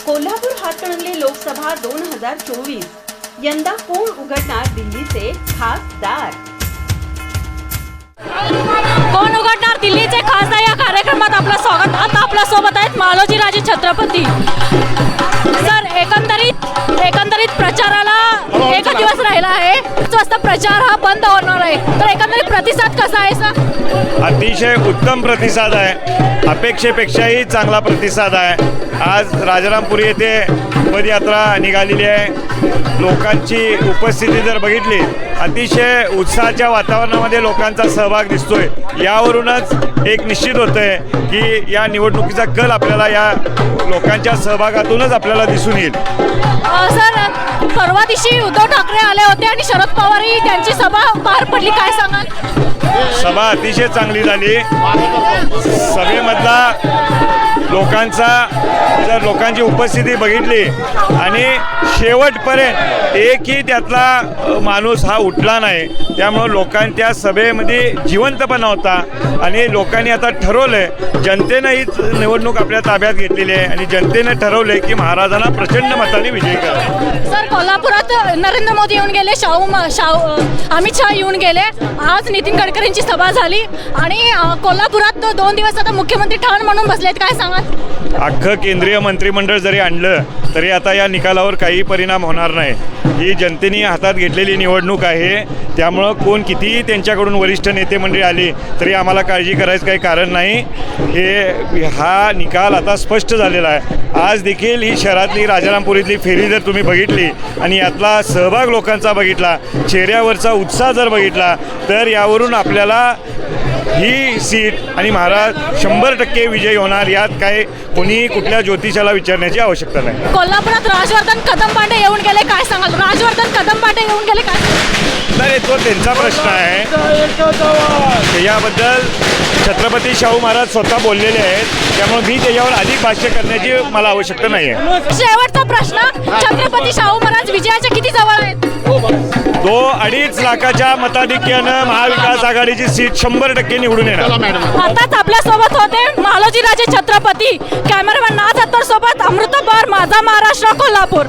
कोल्हापूर हातकणंगले लोकसभा 2024 यंदा कोण उघडणार दिल्लीचे खासदार? कोण उघडणार दिल्लीचे खासदार या कार्यक्रमात आपलं स्वागत. आता आपल्या सोबत आहेत मालोजीराजे छत्रपती सर. एकंदरीत प्रचाराला एक दिवस राहिला आहे. 5 वाजता प्रचार हा बंद होणार आहे, तर एकंदरीत प्रतिसाद कसा आहे सर? अतिशय उत्तम प्रतिसाद आहे. अपेक्षेपेक्षाही चांगला प्रतिसाद आहे. आज राजारामपुरी येथे पदयात्रा निघालेली आहे. लोकांची उपस्थिती जर बघितली, अतिशय उत्साहाच्या वातावरणामध्ये लोकांचा सहभाग दिसतोय. यावरूनच एक निश्चित होतंय की या निवडणुकीचा कल आपल्याला या लोकांच्या सहभागातूनच आपल्याला दिसून येईल. सर, परवा दिवशी उद्धव ठाकरे आले होते आणि शरद पवारही त्यांची सभा पार पडली, काय सांगाल? सभा अतिशय चांगली झाली. सभेमधला लोकांची उपस्थिती बघितली आणि शेवटपर्यंत एकही त्यातला माणूस हा उठला नाही. त्यामुळं लोकांनी त्या सभेमध्ये जिवंतपणा होता आणि लोकांनी आता ठरवलंय, जनतेनं ही निवडणूक आपल्या ताब्यात घेतलेली आहे आणि जनतेने ठरवलंय की महाराजांना प्रचंड मताने विजयी करा. सर, कोल्हापुरात नरेंद्र मोदी येऊन गेले, अमित शहा येऊन गेले, आज नितीन गडकरींची सभा झाली आणि कोल्हापुरात 2 दिवस आता मुख्यमंत्री ठाण म्हणून बसलेत, काय सांगाल? अख्खं केंद्रीय मंत्रिमंडळ जरी आणलं तरी आता या निकालावर काही परिणाम होणार नाही. ही जनतेने हातात घेतलेली निवडणूक आहे. त्यामुळं कोण कितीही त्यांच्याकडून वरिष्ठ नेते मंडळी आली तरी आम्हाला काळजी करायचं काही कारण नाही. हा निकाल आता स्पष्ट झालेला आहे. आज देखील ही शहरातली राजारामपुरीतली फेरी जर तुम्ही बघितली आणि यातला सहभाग लोकांचा बघितला, चेहऱ्यावरचा उत्साह जर बघितला, तर यावरून आपल्याला ही सीट आणि महाराज 100% विजयी होणार. यात काय कोणी कुठल्या ज्योतिषाला विचारण्याची आवश्यकता नाही. कोल्हापुरात राजवर्धन कदमबांडे येऊन गेले, काय सांगाल? राजवर्धन कदमबांडे येऊन गेले, काय? तर तो त्यांचा प्रश्न आहे. त्याच्याबद्दल छत्रपती शाहू महाराज स्वतः बोललेले आहेत. त्यामुळे मी त्याच्यावर अधिक भाष्य करण्याची मला आवश्यकता नाही आहे. शेवटचा प्रश्न, छत्रपती शाहू महाराज विजयाच्या किती जवळ आहेत? 2-2.5 लाखाच्या मताधिक्यानं महाविकास आघाडीची सीट 100% निवडून येणार. आताच आपल्या सोबत होते मालोजीराजे छत्रपती. कॅमेरामॅन नाथ अत्तर सोबत अमृता पवार, माझा महाराष्ट्र, कोल्हापूर.